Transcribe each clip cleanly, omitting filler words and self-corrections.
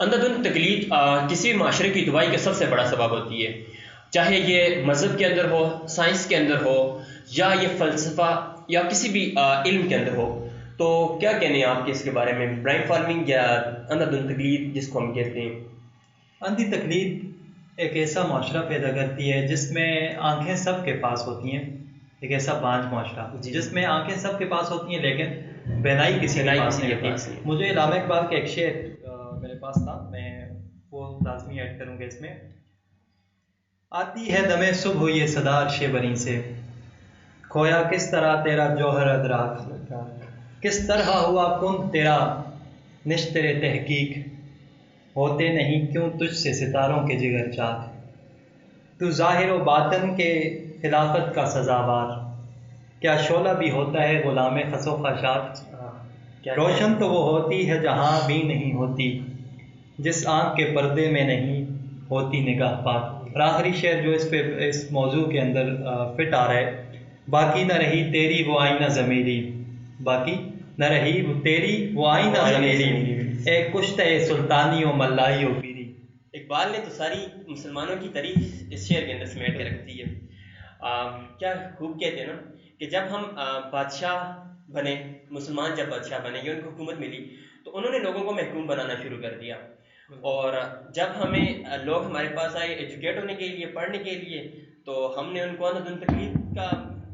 اندھادھند تقلید کسی بھی معاشرے کی تباہی کا سب سے بڑا سبب ہوتی ہے، چاہے یہ مذہب کے اندر ہو، سائنس کے اندر ہو، یا یہ فلسفہ یا کسی بھی علم کے اندر ہو۔ تو کیا کہنے ہیں آپ کے اس کے بارے میں، برائن فارمنگ یا اندھادھند تقلید جس کو ہم کہتے ہیں؟ اندھی تقلید ایک ایسا معاشرہ پیدا کرتی ہے جس میں آنکھیں سب کے پاس ہوتی ہیں، ایک ایسا بانجھ معاشرہ جس میں آنکھیں سب کے پاس ہوتی ہیں لیکن بینائی کسی کے پاس نہیں ہوتی۔ مجھے علامہ اقبال کا ایک شعر میرے پاس تھا، میں وہ لازمی ایڈ کروں گا اس میں۔ آتی ہے دمِ صبح یہ صدا عرش بری سے، کھویا کس طرح تیرا جوہر ادراک، کس طرح ہوا کن تیرا نشتر تحقیق، ہوتے نہیں کیوں تجھ سے ستاروں کے جگر چاک، تو ظاہر و باطن کے خلافت کا سزاوار، کیا شعلہ بھی ہوتا ہے غلام خس و خاشاک، روشن تو وہ ہوتی ہے جہاں بھی نہیں ہوتی، جس آنکھ کے پردے میں نہیں ہوتی نگاہ پاک۔ اور آخری شعر جو اس موضوع کے اندر فٹ آ رہا ہے، باقی نہ رہی تیری وہ آئینہ ضمیری، باقی نہ رہی تیری وہ آئینہ ضمیری، اے کشتہ سلطانی و ملائی و پیری۔ اقبال نے تو ساری مسلمانوں کی تعریف اس شعر کے اندر سمیٹ کے رکھ دی ہے۔ کیا خوب کہتے ہیں نا کہ جب ہم بادشاہ بنے، مسلمان جب بادشاہ بنے یا ان کو حکومت ملی تو انہوں نے لوگوں کو محکوم بنانا شروع کر دیا، اور جب ہمیں لوگ ہمارے پاس آئے ایجوکیٹ ہونے کے لیے، پڑھنے کے لیے، تو ہم نے ان کو اندھادھند تقلید کا،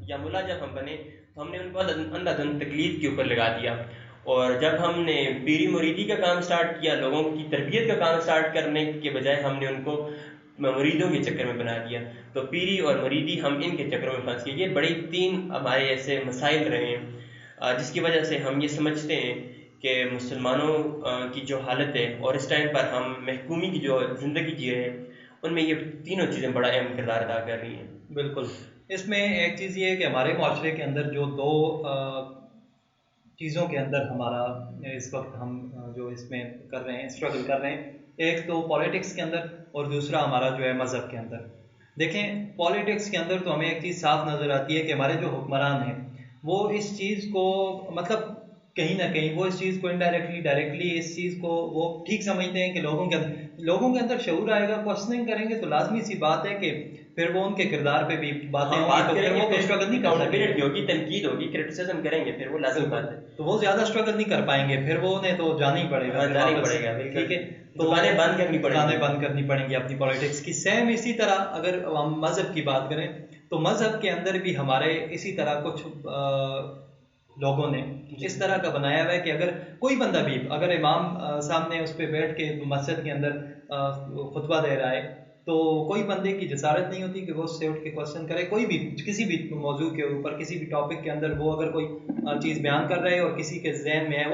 یا ملا جب ہم بنے تو ہم نے ان کو اندھادھند تقلید کے اوپر لگا دیا، اور جب ہم نے پیری مریدی کا کام سٹارٹ کیا، لوگوں کی تربیت کا کام سٹارٹ کرنے کے بجائے ہم نے ان کو مریدوں کے چکر میں بنا دیا، تو پیری اور مریدی ہم ان کے چکروں میں پھنس گئے۔ یہ بڑی تین ہمارے ایسے مسائل رہے ہیں جس کی وجہ سے ہم یہ سمجھتے ہیں کہ مسلمانوں کی جو حالت ہے اور اس ٹائم پر ہم محکومی کی جو زندگی جی رہے ہیں، ان میں یہ تینوں چیزیں بڑا اہم کردار ادا کر رہی ہیں۔ بالکل، اس میں ایک چیز یہ ہے کہ ہمارے معاشرے کے اندر جو دو چیزوں کے اندر ہمارا اس وقت ہم جو اس میں کر رہے ہیں، اسٹرگل کر رہے ہیں، ایک تو پالیٹکس کے اندر اور دوسرا ہمارا جو ہے مذہب کے اندر۔ دیکھیں پالیٹکس کے اندر تو ہمیں ایک چیز صاف نظر آتی ہے کہ ہمارے جو حکمران ہیں وہ اس چیز کو مطلب کہیں نہ کہیں وہ اس چیز کو انڈائریکٹلی ڈائریکٹلی اس چیز کو وہ ٹھیک سمجھتے ہیں کہ لوگوں کے اندر شعور آئے گا، کوشچننگ کریں گے تو لازمی سی بات ہے کہ پھر وہ ان کے کردار پہ بھی باتیں بات کریں گے، وہ اسٹرگل نہیں کر سکیں گے، ہوگی، تنقید ہوگی، کرٹیسزم کریں گے، پھر وہ لازم بات ہے، تو وہ زیادہ اسٹرگل نہیں کر پائیں گے، پھر وہ انہیں تو جانا ہی پڑے گا، ٹھیک ہے، تو دکانیں بند کرنی پڑیں دکانیں بند کرنی پڑیں گی اپنی پالیٹکس کی۔ سیم اسی طرح اگر ہم مذہب کی بات کریں تو مذہب کے اندر بھی ہمارے اسی طرح کچھ لوگوں نے اس طرح کا بنایا ہوا ہے کہ اگر کوئی بندہ بھی، اگر امام سامنے اس پہ بیٹھ کے مسجد کے اندر خطبہ دے رہا ہے تو کوئی بندے کی جسارت نہیں ہوتی کہ وہ اس سے اٹھ کے کوشچن کرے، کوئی بھی کسی بھی موضوع کے اوپر، کسی بھی ٹاپک کے اندر وہ اگر کوئی چیز بیان کر رہے ہے اور کسی کے ذہن میں ہے،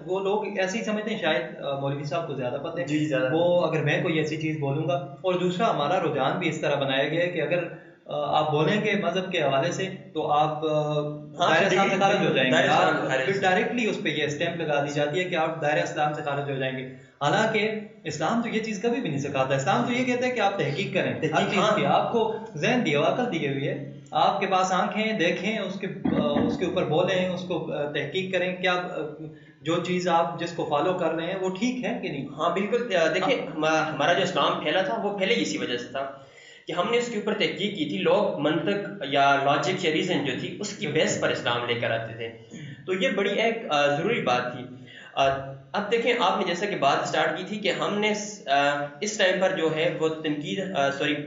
وہ لوگ ایسے ہی سمجھتے ہیں شاید مولوی صاحب کو زیادہ پتہ ہے، وہ اگر میں کوئی ایسی چیز بولوں گا۔ اور دوسرا ہمارا رجحان بھی اس طرح بنایا گیا ہے کہ اگر آپ بولیں گے مذہب کے حوالے سے تو آپ دائرہ اسلام سے خارج ہو جائیں گے، پھر ڈائریکٹلی اس پہ یہ اسٹیمپ لگا دی جاتی ہے کہ آپ دائرہ اسلام سے خارج ہو جائیں گے۔ حالانکہ اسلام تو یہ چیز کبھی بھی نہیں سکھاتا، اسلام تو یہ کہتا ہے کہ آپ تحقیق کریں ہر چیز کی، آپ کو ذہن دیا ہوا، عقل دی ہوئی ہے، آپ کے پاس آنکھیں دیکھیں، اس کے اوپر بولیں، اس کو تحقیق کریں، کیا جو چیز آپ جس کو فالو کر رہے ہیں وہ ٹھیک ہے کہ نہیں۔ ہاں بالکل، دیکھیں ہمارا جو اسلام پھیلا تھا وہ پہلے اسی وجہ سے تھا کہ ہم نے اس کے اوپر تحقیق کی تھی، لوگ منطق یا لاجک یا ریزن جو تھی اس کی بیس پر اسلام لے کر آتے تھے، تو یہ بڑی ایک ضروری بات تھی۔ اب دیکھیں آپ نے جیسا کہ بات سٹارٹ کی تھی کہ ہم نے اس ٹائم پر جو ہے وہ تنقید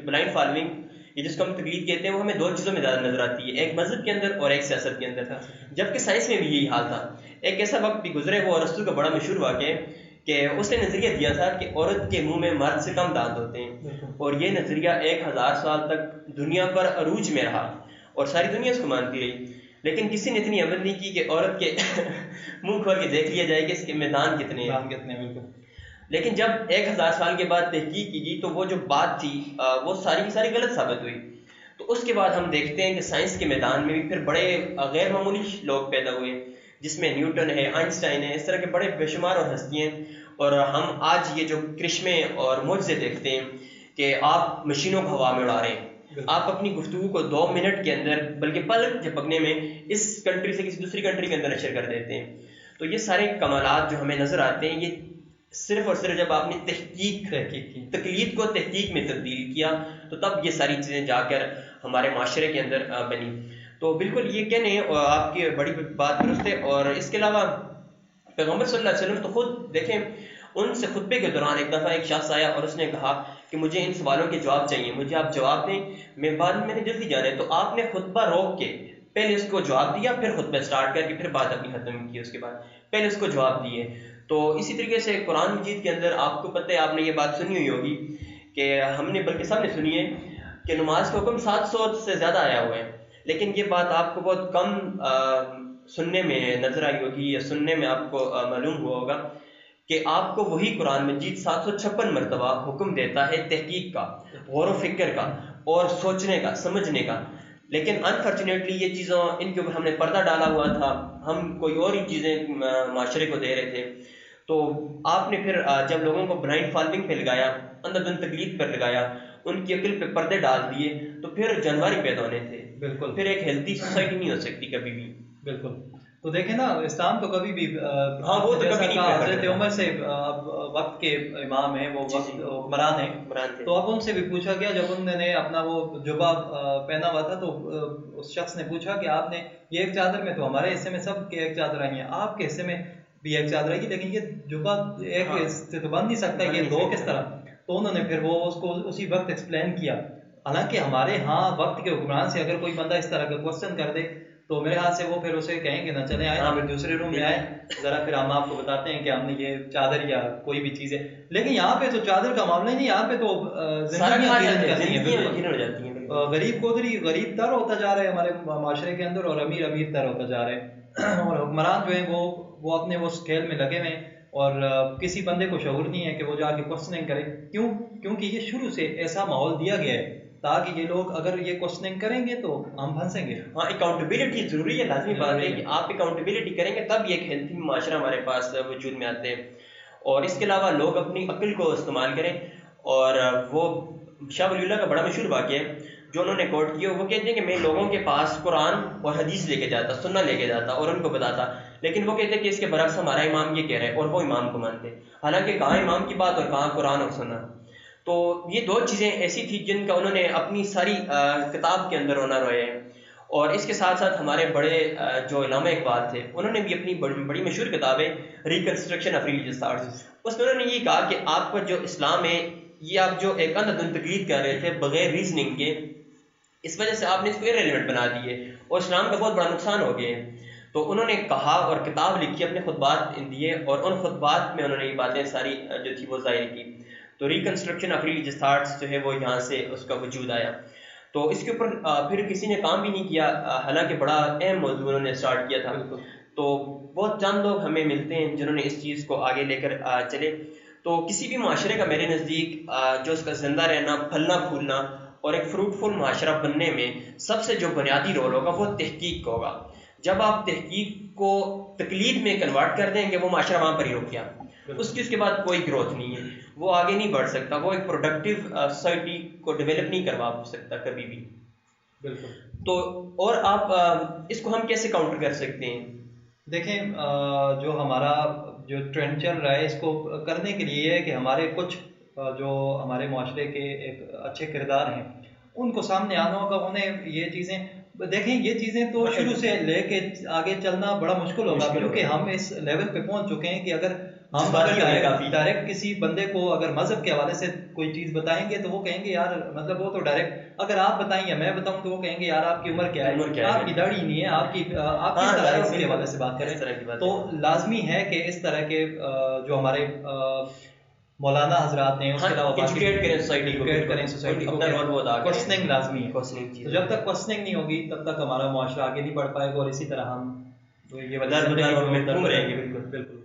بلائنڈ فالوئنگ یہ جس کو ہم تقلید کہتے ہیں وہ ہمیں دو چیزوں میں زیادہ نظر آتی ہے، ایک مذہب کے اندر اور ایک سیاست کے اندر، جبکہ سائنس میں بھی یہی حال تھا۔ ایک ایسا وقت بھی گزرے، وہ ارسطو کا بڑا مشہور واقعہ ہے کہ اس نے نظریہ دیا تھا کہ عورت کے منہ میں مرد سے کم دانت ہوتے ہیں، اور یہ نظریہ 1000 سال تک دنیا پر عروج میں رہا اور ساری دنیا اس کو مانتی رہی، لیکن کسی نے اتنی عمل نہیں کی کہ عورت کے منہ کھول کے دیکھ لیا جائے کہ اس کے میں دانت کتنے ہیں۔ لیکن جب 1000 سال کے بعد تحقیق کی گئی تو وہ جو بات تھی وہ ساری کی ساری غلط ثابت ہوئی، تو اس کے بعد ہم دیکھتے ہیں کہ سائنس کے میدان میں بھی پھر بڑے غیر معمولی لوگ پیدا ہوئے، جس میں نیوٹن ہے، آئنسٹائن ہے، اس طرح کے بڑے بے شمار اور ہستیاں ہیں، اور ہم آج یہ جو کرشمے اور معجزے دیکھتے ہیں کہ آپ مشینوں کو ہوا میں اڑا رہے ہیں، آپ اپنی گفتگو کو 2 منٹ کے اندر بلکہ پلک جھپکنے میں اس کنٹری سے کسی دوسری کنٹری کے اندر نشر کر دیتے ہیں، تو یہ سارے کمالات جو ہمیں نظر آتے ہیں یہ صرف اور صرف جب آپ نے تحقیق کی تقلید کو تحقیق میں تبدیل کیا تو تب یہ ساری چیزیں جا کر ہمارے معاشرے کے اندر بنی. تو بالکل یہ کہنے آپ کی بڑی بات درست ہے. اور اس کے علاوہ پیغمبر صلی اللہ علیہ وسلم تو خود دیکھیں ان سے خطبے کے دوران ایک دفعہ ایک شخص آیا اور اس نے کہا کہ مجھے ان سوالوں کے جواب چاہیے, مجھے آپ جواب دیں, میں نے جلدی جانا ہے. تو آپ نے خطبہ روک کے پہلے اس کو جواب دیا, پھر خطبہ سٹارٹ کر کے پھر بات اپنی ختم کی. اس کے بعد پہلے اس کو جواب دیے. تو اسی طریقے سے قرآن مجید کے اندر آپ کو پتہ ہے, آپ نے یہ بات سنی ہوئی ہوگی کہ ہم نے بلکہ سب نے سنی ہے کہ نماز کا حکم 700 سے زیادہ آیا ہوا ہے, لیکن یہ بات آپ کو بہت کم سننے میں نظر آئی ہوگی یا سننے میں آپ کو معلوم ہوا ہوگا کہ آپ کو وہی قرآن مجید 756 مرتبہ حکم دیتا ہے تحقیق کا, غور و فکر کا اور سوچنے کا, سمجھنے کا. لیکن انفارچونیٹلی یہ چیزوں ان کے اوپر ہم نے پردہ ڈالا ہوا تھا, ہم کوئی اور ہی چیزیں معاشرے کو دے رہے تھے. تو آپ نے پھر جب لوگوں کو بلائنڈ فالوئنگ پہ لگایا, اندھا دھند تقلید پر لگایا, ان کی عقل پہ پردے ڈال دیے, تو پھر جانور پیدا ہونے تھے. بالکل, پھر ایک ہیلتھی سوسائٹی نہیں ہو سکتی کبھی بھی. بالکل. تو دیکھیں نا, اسلام تو کبھی بھی وہ تو کبھی نہیں, حضرت عمر سے وقت کے امام ہیں, وہ حکمران ہیں, تو اب ان سے بھی پوچھا گیا جب انہوں نے اپنا وہ جبہ پہنا ہوا تھا تو اس شخص نے پوچھا کہ آپ نے یہ ایک چادر میں, تو ہمارے حصے میں سب کے ایک چادر آئی ہیں, آپ کے حصے میں بھی ایک چادر آئی, لیکن یہ جبہ ایک سے تو بن نہیں سکتا, یہ دو کس طرح. تو انہوں نے پھر وہ اس کو اسی وقت ایکسپلین کیا. حالانکہ ہمارے ہاں وقت کے حکمران سے اگر کوئی بندہ اس طرح کا کوشچن کر دے تو میرے ہاتھ سے وہ پھر اسے کہیں گے نہ چلے آئے, پھر دوسرے روم میں آئے ذرا, پھر ہم آپ کو بتاتے ہیں کہ ہم نے یہ چادر یا کوئی بھی چیز ہے. لیکن یہاں پہ تو چادر کا معاملہ ہی نہیں, یہاں پہ تو زندگیاں ہو جاتی ہیں. غریب قدری غریب تر ہوتا جا رہا ہے ہمارے معاشرے کے اندر, اور امیر امیر تر ہوتا جا رہا ہے. اور حکمران جو ہیں وہ اپنے وہ کھیل میں لگے ہوئے ہیں, اور کسی بندے کو شعور نہیں ہے کہ وہ جا کے کوشچننگ کرے. کیونکہ یہ شروع سے ایسا ماحول دیا گیا ہے تاکہ یہ لوگ اگر یہ کوشچننگ کریں گے تو ہم پھنسیں گے. ہاں, اکاؤنٹیبلٹی ضروری ہے, لازمی بات ہے کہ آپ اکاؤنٹیبلٹی کریں گے تب یہ ایک ہیلتھی معاشرہ ہمارے پاس وجود میں آتے ہیں. اور اس کے علاوہ لوگ اپنی عقل کو استعمال کریں. اور وہ شاہ ولی اللہ کا بڑا مشہور واقعہ ہے جو انہوں نے کوٹ کیا, وہ کہتے ہیں کہ میں لوگوں کے پاس قرآن اور حدیث لے کے جاتا, سننا لے کے جاتا اور ان کو بتاتا, لیکن وہ کہتے ہیں کہ اس کے برعکس ہمارا امام یہ کہہ رہا ہے, اور وہ امام کو مانتے. حالانکہ کہاں امام کی بات اور کہاں قرآن اور سننا. تو یہ دو چیزیں ایسی تھی جن کا انہوں نے اپنی ساری کتاب کے اندر ہونا روئے ہیں. اور اس کے ساتھ ساتھ ہمارے بڑے جو علامہ اقبال تھے, انہوں نے بھی اپنی بڑی مشہور کتاب ہے ریکنسٹرکشن آف ریلیجیس تھاٹس, اس میں انہوں نے یہ کہا کہ آپ کا جو اسلام ہے یہ آپ جو ایک اندھا دھند تقلید کر رہے تھے بغیر ریزننگ کے, اس وجہ سے آپ نے اس کو irrelevant بنا دیے اور اسلام کا بہت بڑا نقصان ہو گیا ہے. تو انہوں نے کہا اور کتاب لکھی, اپنے خطبات دیے, اور ان خطبات میں انہوں نے یہ باتیں ساری جو تھی وہ ظاہر کی. تو ریکنسٹرکشن آف ریلیجیس تھاٹس جو ہے وہ یہاں سے اس کا وجود آیا. تو اس کے اوپر پھر کسی نے کام بھی نہیں کیا, حالانکہ بڑا اہم موضوع انہوں نے اسٹارٹ کیا تھا. تو بہت چند لوگ ہمیں ملتے ہیں جنہوں نے اس چیز کو آگے لے کر چلے. تو کسی بھی معاشرے کا میرے نزدیک جو اس کا زندہ رہنا, پھلنا پھولنا اور ایک فروٹفل معاشرہ بننے میں سب سے جو بنیادی رول ہوگا وہ تحقیق کا ہوگا. جب آپ تحقیق کو تقلید میں کنورٹ کر دیں گے وہ معاشرہ وہاں پر ہی رک گیا, اس کے بعد کوئی گروتھ نہیں ہے, وہ آگے نہیں بڑھ سکتا, وہ ایک پروڈکٹیو سوسائٹی کو ڈیولپ نہیں کروا سکتا کبھی بھی. بالکل. تو اور آپ اس کو ہم کیسے کاؤنٹر کر سکتے ہیں؟ دیکھیں جو ہمارا جو ٹرینڈ چل رہا ہے اس کو کرنے کے لیے یہ ہے کہ ہمارے کچھ جو ہمارے معاشرے کے ایک اچھے کردار ہیں ان کو سامنے آنا ہوگا. انہیں یہ چیزیں دیکھیں, یہ چیزیں تو شروع سے لے کے آگے چلنا بڑا مشکل ہوگا, کیونکہ ہم اس لیول پہ پہنچ چکے ہیں کہ اگر ہم ڈائریکٹ کسی بندے کو اگر مذہب کے حوالے سے کوئی چیز بتائیں گے تو وہ کہیں گے یار, مطلب وہ تو ڈائریکٹ, اگر آپ بتائیں یا میں بتاؤں تو وہ کہیں گے یار آپ کی عمر کیا ہے, آپ کی داڑھی نہیں ہے, آپ کس طرح اس کے حوالے سے بات کریں. تو لازمی ہے کہ اس طرح کے جو ہمارے مولانا حضرات ہیں اس کے علاوہ سوسائٹی کو کوشچننگ لازمی ہے. جب تک کوشچننگ نہیں ہوگی تب تک ہمارا معاشرہ آگے نہیں بڑھ پائے گا, اور اسی طرح ہم یہ بالکل.